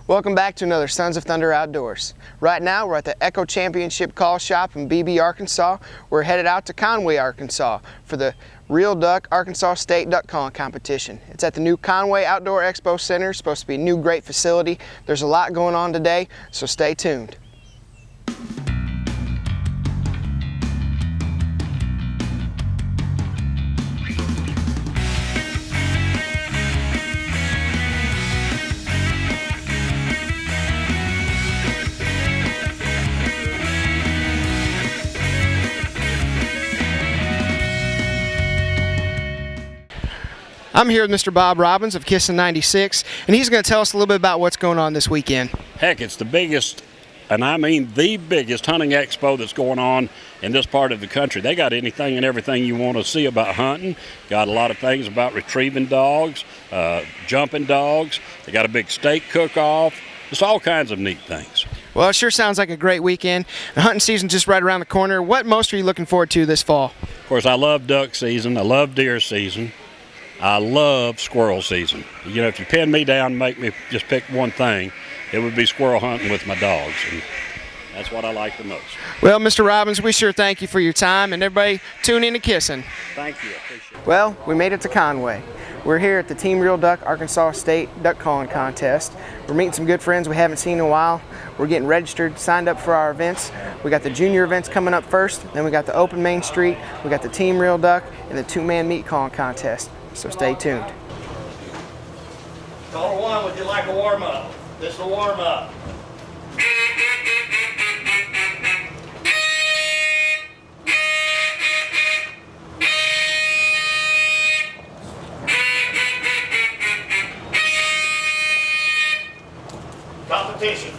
Welcome back to another Sons of Thunder Outdoors. Right now we're at the Echo Championship Call Shop in Beebe, Arkansas. We're headed out to Conway, Arkansas for the Real Duck Arkansas State Duck Calling Competition. It's at the new Conway Outdoor Expo Center. It's supposed to be a new great facility. There's a lot going on today, so stay tuned. I'm here with Mr. Bob Robbins of Kissin' 96, and he's going to tell us a little bit about what's going on this weekend. Heck, it's the biggest, and I mean the biggest hunting expo that's going on in this part of the country. They got anything and everything you want to see about hunting. Got a lot of things about retrieving dogs, jumping dogs. They got a big steak cook-off. Just all kinds of neat things. Well, it sure sounds like a great weekend. The hunting season's just right around the corner. What most are you looking forward to this fall? Of course, I love duck season. I love deer season. I love squirrel season. You know, if you pin me down and make me just pick one thing, it would be squirrel hunting with my dogs, and that's what I like the most. Well, Mr. Robbins, we sure thank you for your time, and everybody tune in to Kissin'. Thank you. Appreciate it. Well, we made it to Conway. We're here at the Team Real Duck Arkansas State Duck Calling Contest. We're meeting some good friends we haven't seen in a while. We're getting registered, signed up for our events. We got the junior events coming up first, then we got the open Main Street, we got the Team Real Duck, and the two-man meat calling contest. So stay tuned. Caller 1, would you like a warm-up? This is a warm-up. Competition.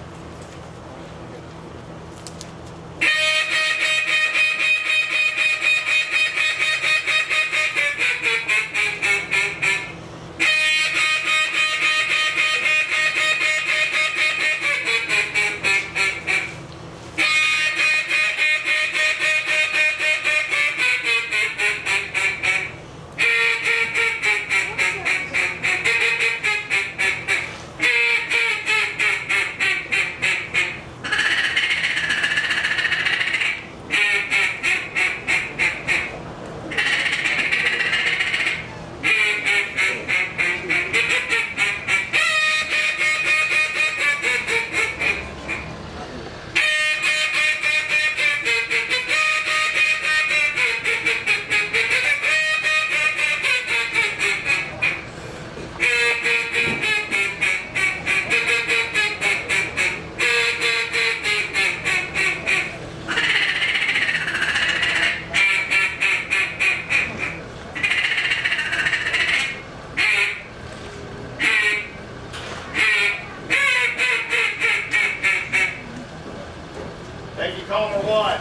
Thank you, caller 1.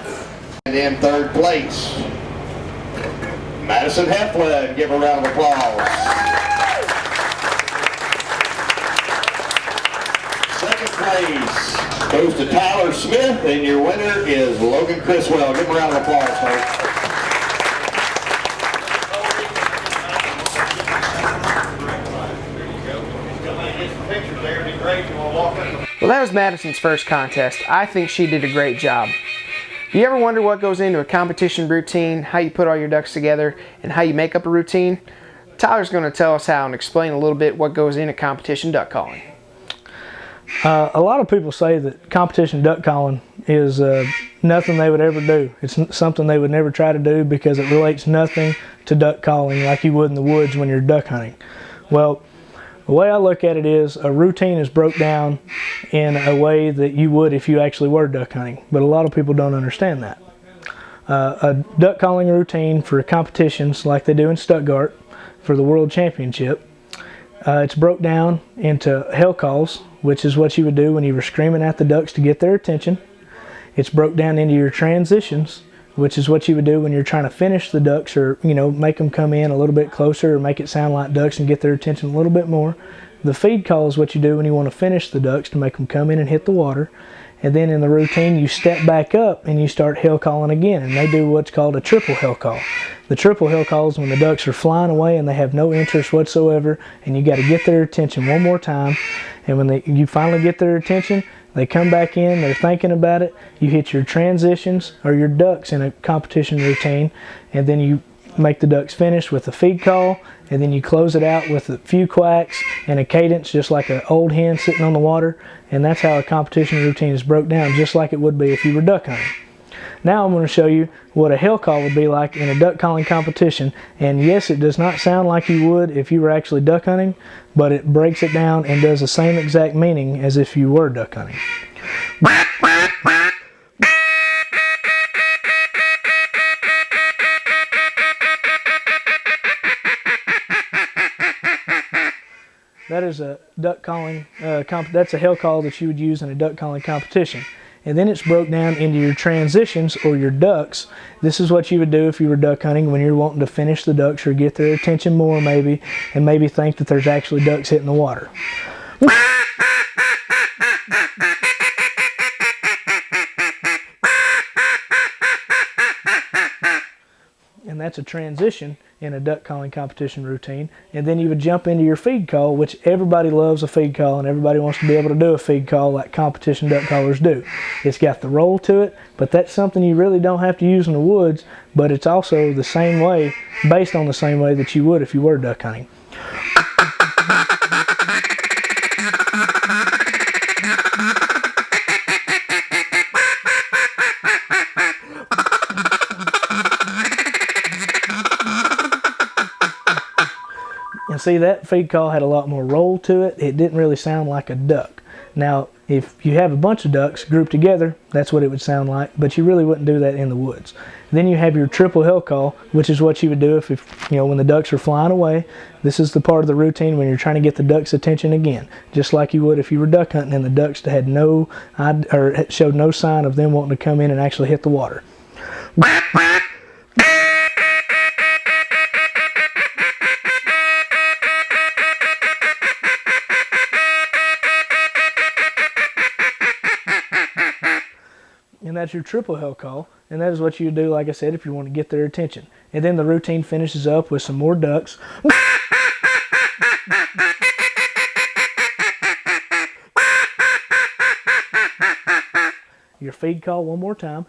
And in third place, Madison Heflin. Give her a round of applause. Second place goes to Tyler Smith, and your winner is Logan Criswell. Give him a round of applause, folks. Well, that was Madison's first contest. I think she did a great job. Do you ever wonder what goes into a competition routine, how you put all your ducks together, and how you make up a routine? Tyler's going to tell us how and explain a little bit what goes into competition duck calling. A lot of people say that competition duck calling is nothing they would ever do. It's something they would never try to do because it relates nothing to duck calling like you would in the woods when you're duck hunting. Well, the way I look at it is a routine is broke down in a way that you would if you actually were duck hunting, but a lot of people don't understand that. A duck calling routine for competitions like they do in Stuttgart for the World Championship, it's broke down into hell calls, which is what you would do when you were screaming at the ducks to get their attention. It's broke down into your transitions, which is what you would do when you're trying to finish the ducks, or make them come in a little bit closer or make it sound like ducks and get their attention a little bit more. The feed call is what you do when you want to finish the ducks to make them come in and hit the water. and then in the routine you step back up and you start hell calling again, and they do what's called a triple hell call. The triple hell call is when the ducks are flying away and they have no interest whatsoever, and you got to get their attention one more time, and when you finally get their attention, they come back in, they're thinking about it, you hit your transitions or your ducks in a competition routine, and then you make the ducks finish with a feed call, and then you close it out with a few quacks and a cadence just like an old hen sitting on the water, and that's how a competition routine is broke down, just like it would be if you were duck hunting. Now I'm going to show you what a hell call would be like in a duck calling competition, and yes, it does not sound like you would if you were actually duck hunting, but it breaks it down and does the same exact meaning as if you were duck hunting. That is a duck calling, that's a hell call that you would use in a duck calling competition. And then it's broke down into your transitions or your ducks. This is what you would do if you were duck hunting when you're wanting to finish the ducks or get their attention more maybe, and maybe think that there's actually ducks hitting the water. And that's a transition in a duck calling competition routine. And then you would jump into your feed call, which everybody loves a feed call, and everybody wants to be able to do a feed call like competition duck callers do. It's got the roll to it, but that's something you really don't have to use in the woods, but it's also the same way, based on the same way that you would if you were duck hunting. And see, that feed call had a lot more roll to it. It didn't really sound like a duck. Now, if you have a bunch of ducks grouped together, that's what it would sound like, but you really wouldn't do that in the woods. Then you have your triple hell call, which is what you would do if when the ducks are flying away. This is the part of the routine when you're trying to get the ducks' attention again, just like you would if you were duck hunting and the ducks had showed no sign of them wanting to come in and actually hit the water. And that's your triple hell call, and that is what you do, like I said, if you want to get their attention. And then the routine finishes up with some more ducks. Your feed call one more time.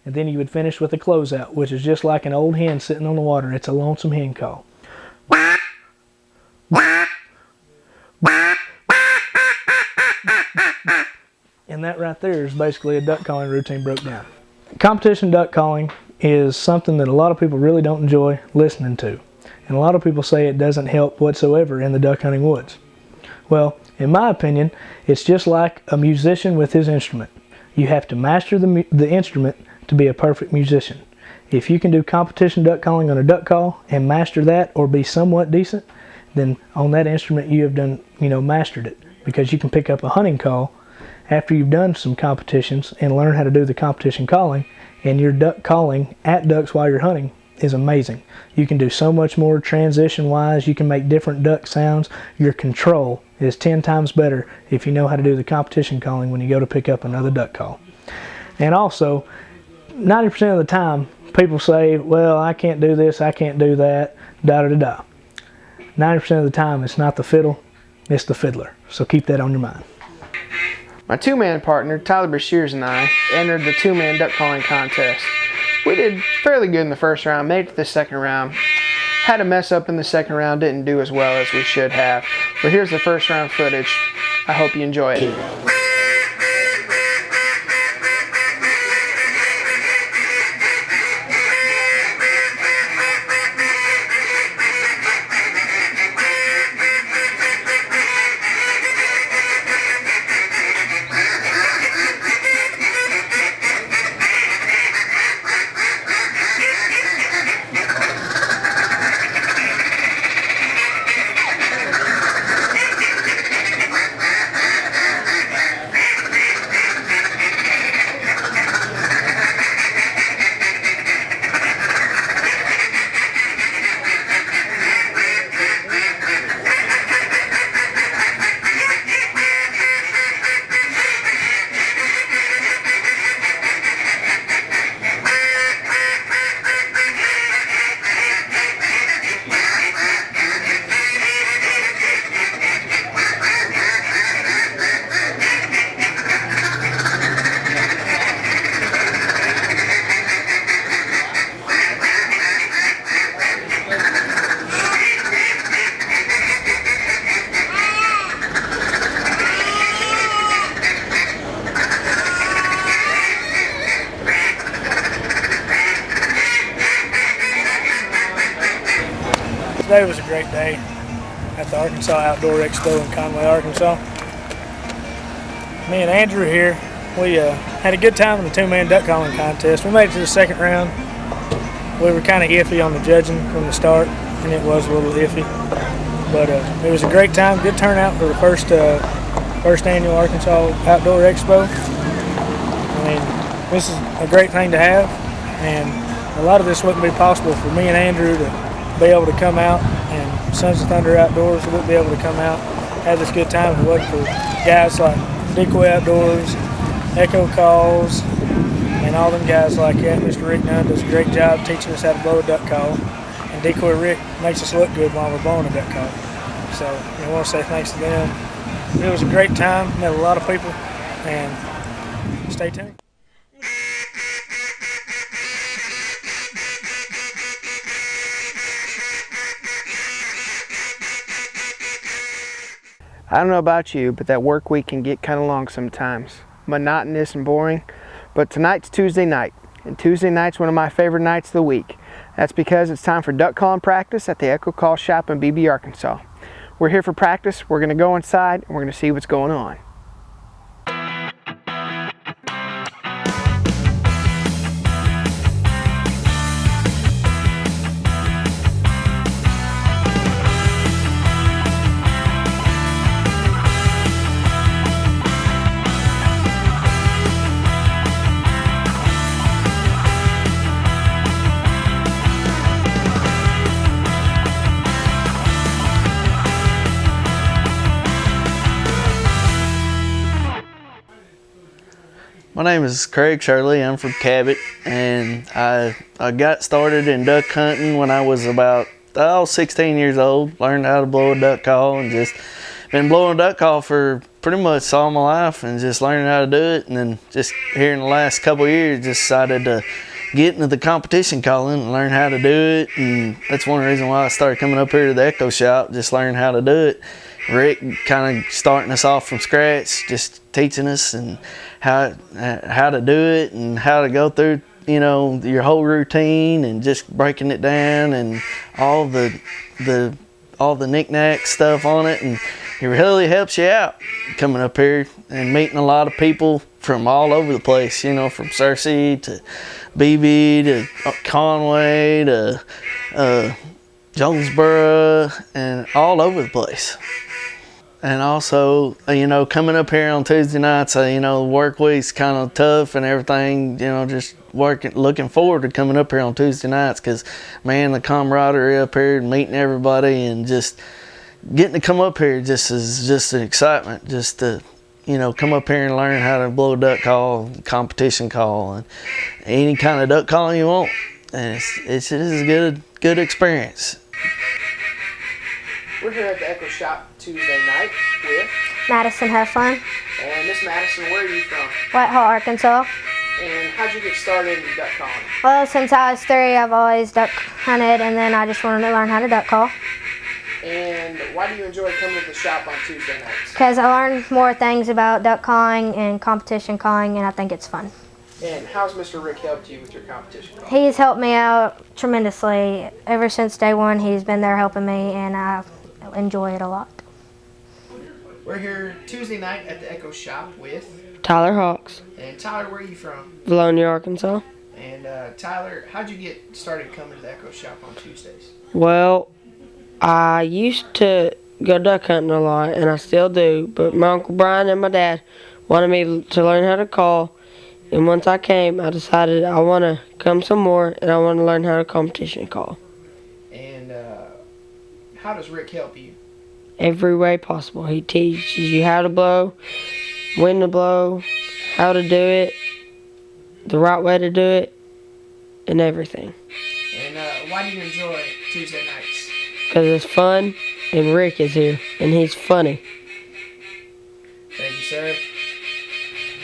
And then you would finish with a closeout, which is just like an old hen sitting on the water. It's a lonesome hen call. And that right there is basically a duck calling routine broke down. Competition duck calling is something that a lot of people really don't enjoy listening to. And a lot of people say it doesn't help whatsoever in the duck hunting woods. Well, in my opinion, it's just like a musician with his instrument. You have to master the instrument to be a perfect musician. If you can do competition duck calling on a duck call and master that or be somewhat decent, then on that instrument you have done, mastered it. Because you can pick up a hunting call after you've done some competitions and learn how to do the competition calling, and your duck calling at ducks while you're hunting is amazing. You can do so much more transition wise, you can make different duck sounds. Your control is 10 times better if you know how to do the competition calling when you go to pick up another duck call. And also, 90% of the time people say, well, I can't do this, I can't do that, da da da da. 90% of the time it's not the fiddle, it's the fiddler. So keep that on your mind. My two-man partner, Tyler Bashirs, and I entered the two-man duck calling contest. We did fairly good in the first round, made it to the second round. Had a mess up in the second round, didn't do as well as we should have. But here's the first round footage. I hope you enjoy it. Today was a great day at the Arkansas Outdoor Expo in Conway, Arkansas. Me and Andrew here, we had a good time in the two-man duck calling contest. We made it to the second round. We were kind of iffy on the judging from the start, and it was a little iffy. But it was a great time, good turnout for the first annual Arkansas Outdoor Expo. I mean, this is a great thing to have, and a lot of this wouldn't be possible for me and Andrew to be able to come out, and Sons of Thunder Outdoors wouldn't be able to come out, have this good time if it wasn't for guys like Decoy Outdoors, Echo Calls, and all them guys like that. Mr. Rick Nunn does a great job teaching us how to blow a duck call, and Decoy Rick makes us look good while we're blowing a duck call. So I want to say thanks to them. It was a great time, met a lot of people, and stay tuned. I don't know about you, but that work week can get kind of long sometimes. Monotonous and boring. But tonight's Tuesday night, and Tuesday night's one of my favorite nights of the week. That's because it's time for duck calling practice at the Echo Call Shop in BB, Arkansas. We're here for practice. We're going to go inside and we're going to see what's going on. My name is Craig Shirley. I'm from Cabot, and I got started in duck hunting when I was about 16 years old. Learned how to blow a duck call, and just been blowing a duck call for pretty much all my life, and just learning how to do it. And then just here in the last couple of years, just decided to get into the competition calling and learn how to do it. And that's one reason why I started coming up here to the Echo Shop, just learning how to do it. Rick kind of starting us off from scratch, just teaching us and how to do it and how to go through, you know, your whole routine and just breaking it down and all the knick-knack stuff on it. And it really helps you out coming up here and meeting a lot of people from all over the place, you know, from Searcy to BB to Conway to Jonesboro and all over the place. And also, you know, coming up here on Tuesday nights, you know, work week's kind of tough and everything, you know, just looking forward to coming up here on Tuesday nights because, man, the camaraderie up here and meeting everybody and just getting to come up here just is just an excitement just to, you know, come up here and learn how to blow a duck call, competition call, and any kind of duck calling you want. And it's just a good experience. We're here at the Echo Shop Tuesday night with Madison, have fun. And Miss Madison, where are you from? Whitehall, Arkansas. And how'd you get started in duck calling? Well, since I was 3, I've always duck hunted, and then I just wanted to learn how to duck call. And why do you enjoy coming to the shop on Tuesday nights? Because I learned more things about duck calling and competition calling, and I think it's fun. And how's Mr. Rick helped you with your competition calling? He's helped me out tremendously. Ever since day one, he's been there helping me, and I enjoy it a lot. We're here Tuesday night at the Echo Shop with Tyler Hawks, and Tyler, where are you from? Valonia, Arkansas. And Tyler, how'd you get started coming to the Echo Shop on Tuesdays? Well, I used to go duck hunting a lot, and I still do, but my Uncle Brian and my dad wanted me to learn how to call, and once I came, I decided I want to come some more, and I want to learn how to competition call. And how does Rick help you? Every way possible. He teaches you how to blow, when to blow, how to do it, the right way to do it, and everything. And why do you enjoy Tuesday nights? Because it's fun, and Rick is here, and he's funny. Thank you, sir.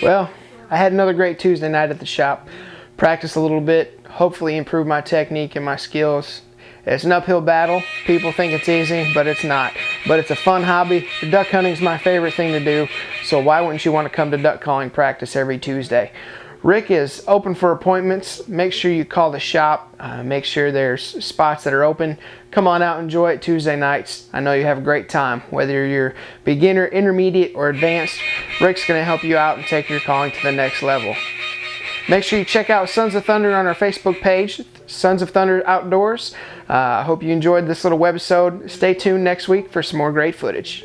Well, I had another great Tuesday night at the shop. Practiced a little bit, hopefully improve my technique and my skills. It's an uphill battle. People think it's easy, but it's not. But it's a fun hobby. Duck hunting is my favorite thing to do, so why wouldn't you want to come to duck calling practice every Tuesday? Rick is open for appointments. Make sure you call the shop. Make sure there's spots that are open. Come on out and enjoy it Tuesday nights. I know you have a great time. Whether you're beginner, intermediate, or advanced, Rick's going to help you out and take your calling to the next level. Make sure you check out Sons of Thunder on our Facebook page, Sons of Thunder Outdoors. I hope you enjoyed this little webisode. Stay tuned next week for some more great footage.